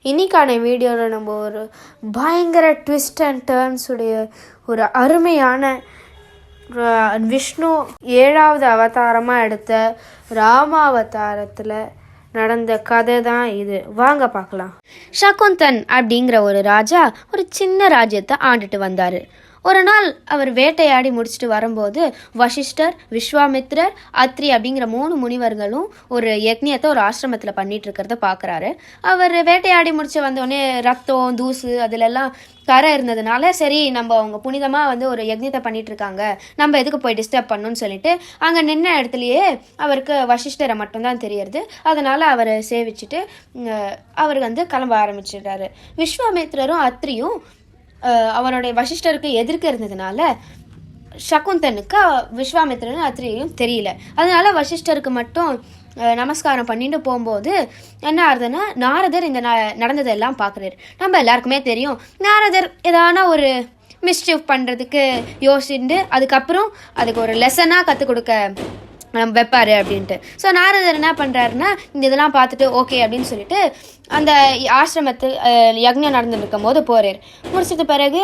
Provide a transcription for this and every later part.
இன்னைக்கான வீடியோவில் நம்ம ஒரு பயங்கர ட்விஸ்ட் அண்ட் டர்ன்ஸ் உடைய ஒரு அருமையான விஷ்ணு 7வது அவதாரமாக எடுத்த ராமாவதாரத்தில் நடந்த கதை தான் இது. வாங்க பார்க்கலாம். சகுந்தன் அப்படிங்கிற ஒரு ராஜா ஒரு சின்ன ராஜ்யத்தை ஆண்டுட்டு வந்தார். ஒரு நாள் அவர் வேட்டையாடி முடிச்சுட்டு வரும்போது வசிஷ்டர், விஸ்வாமித்ரர், அத்ரி அப்படிங்கிற 3 முனிவர்களும் ஒரு யக்ஞத்தை ஒரு ஆசிரமத்தில் பண்ணிட்டு இருக்கிறத பார்க்குறாரு. அவர் வேட்டையாடி முடிச்சு வந்தோடனே ரத்தம், தூசு அதிலெல்லாம் கரை இருந்ததுனால சரி நம்ம அவங்க புனிதமாக ஒரு யக்ஞத்தை பண்ணிட்டு இருக்காங்க, நம்ம எதுக்கு போய் டிஸ்டர்ப் பண்ணணும்னு சொல்லிட்டு அங்கே நின்ன இடத்துலையே அவருக்கு வசிஷ்டரை மட்டும்தான் தெரியறது. அதனால் அவரை சேவிச்சுட்டு அவர் கிளம்ப ஆரம்பிச்சிடுறாரு. விஸ்வாமித்ரரும் அத்ரியும் அவனுடைய வசிஷ்டருக்கு எதிர்க்க இருந்ததுனால சகுந்தனுக்கு விஸ்வாமித்ரனும் அத்ரியையும் தெரியல. அதனால வசிஷ்டருக்கு மட்டும் நமஸ்காரம் பண்ணிட்டு போகும்போது என்ன ஆகுதுன்னா, நாரதர் இந்த நடந்ததெல்லாம் பார்க்குறாரு. நம்ம எல்லாருக்குமே தெரியும், நாரதர் ஏதான ஒரு மிஸ்சீஃப் பண்ணுறதுக்கு யோசிச்சுட்டு அதுக்கப்புறம் அதுக்கு ஒரு லெசனாக கற்றுக் கொடுக்க வைப்பார் அப்படின்ட்டு. ஸோ நாரதர் என்ன பண்ணுறாருன்னா, இந்த இதெல்லாம் பார்த்துட்டு ஓகே அப்படின்னு சொல்லிட்டு அந்த ஆசிரமத்து யக்ஞம் நடந்துட்டு இருக்கும் போது போகிறார். முடிச்சது பிறகு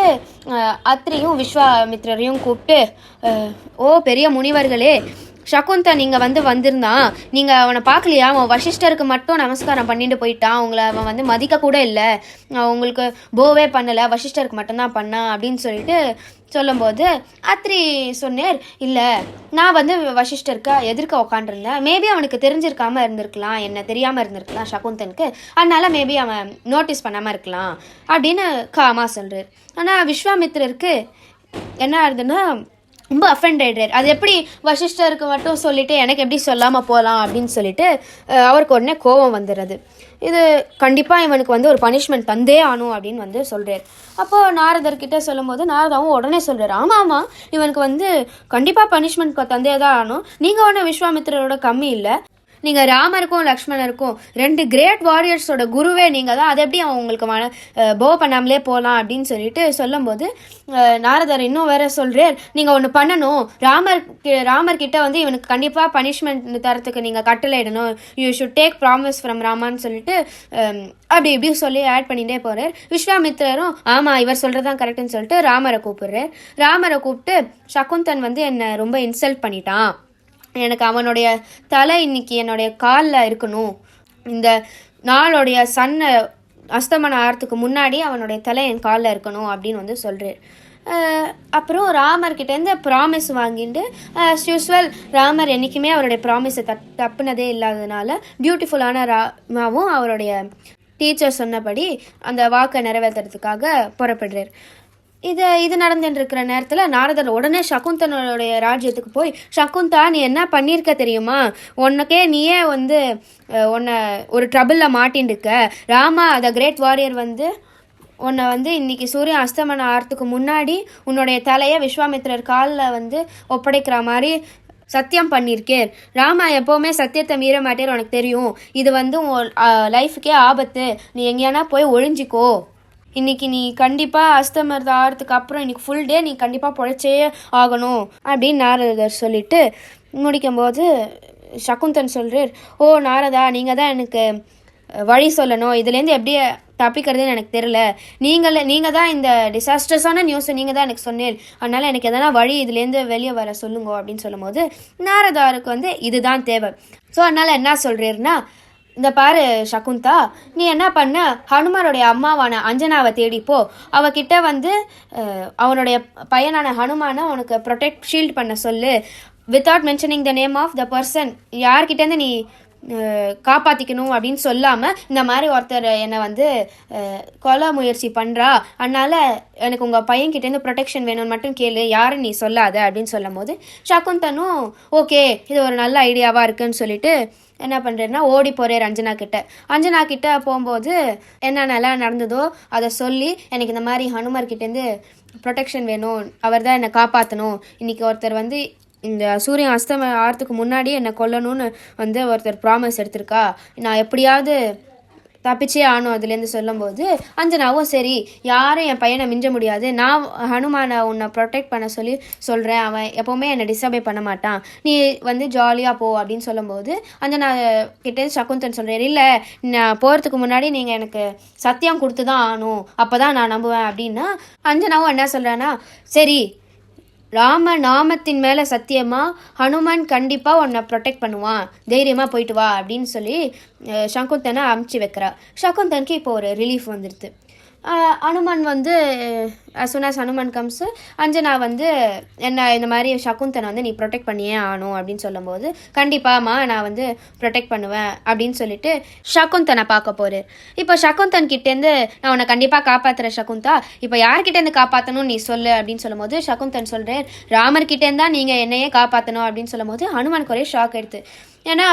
அத்ரியும் விஸ்வாமித்ரரையும் கூப்பிட்டு, ஓ பெரிய முனிவர்களே, சகுந்தன் நீங்கள் வந்திருந்தான், நீங்கள் அவனை பார்க்கலையா? அவன் வசிஷ்டருக்கு மட்டும் நமஸ்காரம் பண்ணிட்டு போயிட்டான், உங்களை அவன் மதிக்க கூட இல்லை, உங்களுக்கு போவே பண்ணலை, வசிஷ்டருக்கு மட்டும்தான் பண்ணான் அப்படின்னு சொல்லிட்டு சொல்லும்போது அத்ரி சொன்னார், இல்லை நான் வசிஷ்டருக்கு எதிர்க்க உக்காண்டிருந்தேன், மேபி அவனுக்கு தெரிஞ்சிருக்காமல் இருந்திருக்கலாம், என்ன தெரியாமல் இருந்திருக்கலாம் சகுந்தனுக்கு, அதனால மேபி அவன் நோட்டீஸ் பண்ணாமல் இருக்கலாம் அப்படின்னு காமா சொல்கிறார். ஆனால் விஸ்வாமித்ரருக்கு என்ன ஆகுதுன்னா ரொம்ப அஃபெண்ட் ஆகிடுறாரு. அது எப்படி வசிஷ்டருக்கு மட்டும் சொல்லிவிட்டு எனக்கு எப்படி சொல்லாமல் போகலாம் அப்படின்னு சொல்லிட்டு அவருக்கு உடனே கோபம் வந்துடுறது. இது கண்டிப்பாக இவனுக்கு ஒரு பனிஷ்மெண்ட் தந்தே ஆனும் அப்படின்னு சொல்கிறார். அப்போது நாரதர்கிட்ட சொல்லும்போது நாரதாவும் உடனே சொல்கிறார், ஆமாம் இவனுக்கு கண்டிப்பாக பனிஷ்மெண்ட் தந்தே தான் ஆனும், நீங்கள் ஒன்றும் விஸ்வாமித்திரரோட கம்மி இல்லை, நீங்கள் ராமருக்கும் லக்ஷ்மணருக்கும் 2 கிரேட் வாரியர்ஸோட குருவே நீங்கள் தான், அதை எப்படி அவன் உங்களுக்கு போ பண்ணாமலே போகலாம் அப்படின்னு சொல்லிட்டு சொல்லும்போது நாரதர் இன்னும் வேற சொல்கிறார், நீங்கள் ஒன்று பண்ணணும், ராமர்கிட்ட இவனுக்கு கண்டிப்பாக பனிஷ்மெண்ட் தரத்துக்கு நீங்கள் கட்டளையிடணும், you should take promise from ராமான்னு சொல்லிட்டு அப்படி இப்படி சொல்லி ஆட் பண்ணிகிட்டே போகிறார். விஸ்வாமித்ரரும் ஆமாம் இவர் சொல்கிறது தான் கரெக்டுன்னு சொல்லிட்டு ராமரை கூப்பிடுறார். ராமரை கூப்பிட்டு, சகுந்தன் என்னை ரொம்ப இன்சல்ட் பண்ணிட்டான், எனக்கு அவனுடைய தலை இன்னைக்கு என்னுடைய காலில் இருக்கணும், இந்த நாளுடைய சன்னை அஸ்தமனம் ஆகிறதுக்கு முன்னாடி அவனுடைய தலை என் காலில் இருக்கணும் அப்படின்னு சொல்கிறார். அப்புறம் ராமர்கிட்டேருந்து ப்ராமிஸ் வாங்கிட்டு ஆஸ் யூஸ்வல் ராமர் என்றைக்குமே அவருடைய ப்ராமிஸை தப்புனதே இல்லாததுனால பியூட்டிஃபுல்லான ராமாவும் அவருடைய டீச்சர் சொன்னபடி அந்த வாக்கை நிறைவேற்றுறதுக்காக புறப்படுறார். இது நடந்துட்டு இருக்கிற நேரத்தில் நாரதர் உடனே சகுந்தனுடைய ராஜ்யத்துக்கு போய், சகுந்தா நீ என்ன பண்ணியிருக்க தெரியுமா, உனக்கே நீயே உன்னை ஒரு ட்ரபிளில் மாட்டின்டுக்க, ராமா த கிரேட் வாரியர் உன்னை இன்னைக்கு சூரியன் அஸ்தமனம் ஆகிறதுக்கு முன்னாடி உன்னுடைய தலையை விஸ்வாமித்ரர் காலில் ஒப்படைக்கிற மாதிரி சத்தியம் பண்ணியிருக்கேன், ராமா எப்போவுமே சத்தியத்தை மீற மாட்டேர், உனக்கு தெரியும், இது உன் லைஃபுக்கே ஆபத்து, நீ எங்கேயானா போய் ஒழிஞ்சிக்கோ, இன்னைக்கு நீ கண்டிப்பாக அஸ்தமர்த ஆகிறதுக்கு அப்புறம் இன்னைக்கு ஃபுல் டே நீ கண்டிப்பாக பொழைச்சே ஆகணும் அப்படின்னு நாரதர் சொல்லிட்டு முடிக்கும்போது சகுந்தன் சொல்கிறார், ஓ நாரதா நீங்கள் தான் எனக்கு வழி சொல்லணும், இதுலேருந்து எப்படி தப்பிக்கிறதுன்னு எனக்கு தெரியல, நீங்கள் தான் இந்த டிசாஸ்டர்ஸான நியூஸை நீங்கள் தான் எனக்கு சொன்னேன், அதனால் எனக்கு எதனா வழி இதுலேருந்து வெளியே வர சொல்லுங்க அப்படின்னு சொல்லும்போது நாரதாருக்கு இதுதான் தேவை. ஸோ அதனால் என்ன சொல்கிறேன்னா, இந்த பாரு சகுந்தா, நீ என்ன பண்ண, ஹனுமாரோடைய அம்மாவான அஞ்சனாவை தேடிப்போ, அவகிட்ட அவனுடைய பையனான ஹனுமானை உனக்கு ப்ரொடெக்ட் ஷீல்ட் பண்ண சொல்லு, without mentioning the name of the person, யார்கிட்டேருந்து நீ காப்பாற்றிக்கணும் அப்படின்னு சொல்லாமல் இந்த மாதிரி ஒருத்தர் என்னை கொலை முயற்சி பண்ணுறா, அதனால் எனக்கு உங்கள் பையன்கிட்டேருந்து ப்ரொடெக்ஷன் வேணும்னு மட்டும் கேளு, யாரும் நீ சொல்லாத அப்படின்னு சொல்லும் போது சகுந்தனும் ஓகே இது ஒரு நல்ல ஐடியாவாக இருக்குன்னு சொல்லிட்டு என்ன பண்ணுறேன்னா ஓடி போகிறார் அஞ்சனா கிட்ட போகும்போது என்னென்னலாம் நடந்ததோ அதை சொல்லி, எனக்கு இந்த மாதிரி ஹனுமார்கிட்டேருந்து ப்ரொடெக்ஷன் வேணும், அவர் தான் என்னை காப்பாற்றணும், இன்றைக்கி ஒருத்தர் இந்த சூரியன் அஸ்தமனம் ஆகிறதுக்கு முன்னாடி என்னை கொல்லணும்னு ஒருத்தர் ப்ராமிஸ் எடுத்திருக்கா, நான் எப்படியாவது தப்பிச்சே ஆனும் அதுலேருந்து சொல்லும்போது அஞ்சனாவும் சரி யாரும் என் பையனை மிஞ்ச முடியாது, நான் ஹனுமானை உன்னை ப்ரொடெக்ட் பண்ண சொல்கிறேன், அவன் எப்போவுமே என்னை டிஸ்டர்பே பண்ண மாட்டான், நீ வந்து ஜாலியாக போ அப்படின்னு சொல்லும்போது அஞ்சனா கிட்டே சகுந்தன் சொல்கிறேன், இல்லை நான் போகிறதுக்கு முன்னாடி நீங்கள் எனக்கு சத்தியம் கொடுத்து தான் ஆகணும், அப்போ தான் நான் நம்புவேன் அப்படின்னா அஞ்சனாவும் என்ன சொல்கிறேன்னா சரி ராம நாமத்தின் மேலே சத்தியமாக ஹனுமான் கண்டிப்பாக உன்னை ப்ரொடெக்ட் பண்ணுவான், தைரியமாக போயிட்டு வா அப்படின்னு சொல்லி சகுந்தனை அமுச்சு வைக்கிறா. சகுந்தனுக்கு இப்போ ஒரு ரிலீஃப் வந்துடுது. ஹனுமான் வந்து சுனாஸ் ஹனுமான் கம்ஸு அஞ்சனா வந்து என்ன இந்த மாதிரி சகுந்தனை வந்து நீ ப்ரொடெக்ட் பண்ணியே ஆகணும் அப்படின்னு சொல்லும்போது கண்டிப்பாம்மா நான் வந்து ப்ரொடெக்ட் பண்ணுவேன் அப்படின்னு சொல்லிட்டு சகுந்தனை பார்க்க போகிறேன். இப்போ சகுந்தன் கிட்டேருந்து நான் உன்னை கண்டிப்பாக காப்பாற்றுறேன் சகுந்தா, இப்போ யார்கிட்டேருந்து காப்பாற்றணும்னு நீ சொல்லு அப்படின்னு சொல்லும்போது சகுந்தன் சொல்கிறேன் ராமர்கிட்டேருந்து தான் நீங்கள் என்னையே காப்பாற்றணும் அப்படின்னு சொல்லும்போது ஹனுமானுக்கு ஒரே ஷாக் எடுத்து. ஏன்னா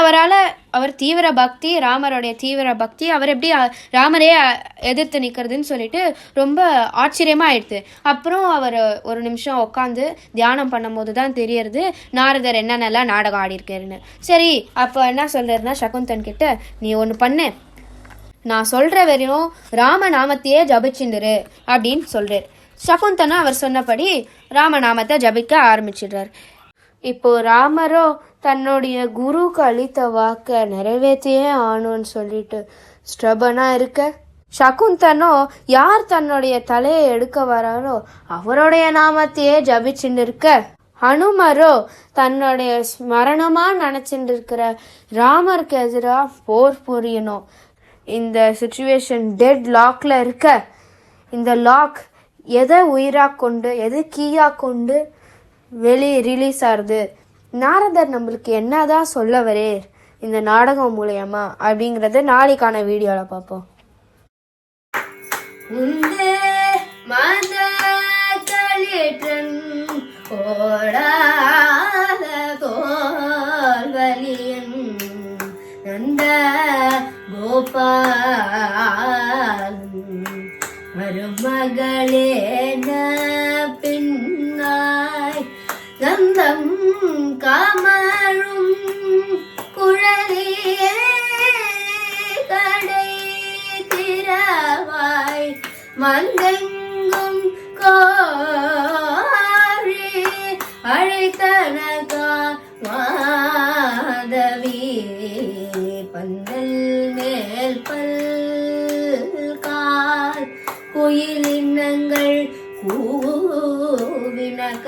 அவர் தீவிர பக்தி, ராமருடைய தீவிர பக்தி, அவர் எப்படி ராமரே எதிர்த்து நிற்கிறதுன்னு சொல்லிட்டு ரொம்ப ஆச்சரியமாக ஆயிடுது. அப்புறம் அவர் ஒரு நிமிஷம் உட்காந்து தியானம் பண்ணும்போது தான் தெரியறது நாரதர் என்னென்னலாம் நாடகம் ஆடிருக்காருன்னு. சரி அப்போ என்ன சொல்கிறாருன்னா சகுந்தன் கிட்ட நீ ஒன்று பண்ணு, நான் சொல்கிற வரையும் ராமநாமத்தையே ஜபிச்சுண்டுரு அப்படின்னு சொல்கிறார். சகுந்தனும் அவர் சொன்னபடி ராமநாமத்தை ஜபிக்க ஆரம்பிச்சிடுறார். இப்போ ராமரோ தன்னுடைய குருக்கு அளித்த வாக்கை நிறைவேற்றியே ஆகணும்னு சொல்லிட்டு ஸ்ட்ரபனாக இருக்க, சகுந்தனோ யார் தன்னுடைய தலையை எடுக்க வராரோ அவருடைய நாமத்தையே ஜபிச்சுட்டு இருக்க, ஹனுமரோ தன்னுடைய ஸ்மரணமாக நினச்சிட்டு இருக்கிற ராமருக்கு எதிராக போர் புரியணும். இந்த சுச்சுவேஷன் டெட் லாக்ல இருக்க, இந்த லாக் எதை உயிராக கொண்டு எது கீயாக கொண்டு ரிலீஸ் ஆகுது, நாரதர் நம்மளுக்கு என்னதான் சொல்ல வரே இந்த நாடகம் மூலயமா அப்படிங்கிறத நாளைக்கான வீடியோவில் பார்ப்போம். மருமகளே பின்னாய் கந்தம் கமழும் குழலியே கடை திறவாய் மந்தெங்கும் கோரி அழைத்தனகா மாதவி பந்தல் மேல் பல்கால் குயிலினங்கள் கூவினகான்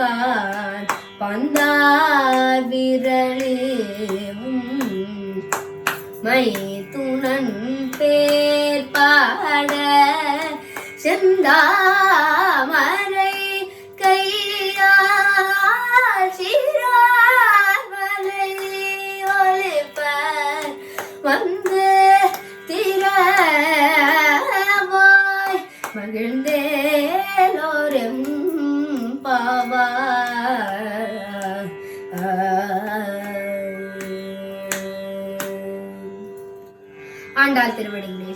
பந்தார் விரலேவும் மைத்துனன் பேர் பாட செந்தாமரை கையால் சிறார்வலை ஒளிப்பர் வந்து திறவாய் மகிழ்ந்தேலோரும் பாவா. ஆண்டாள் திருவடிகளே.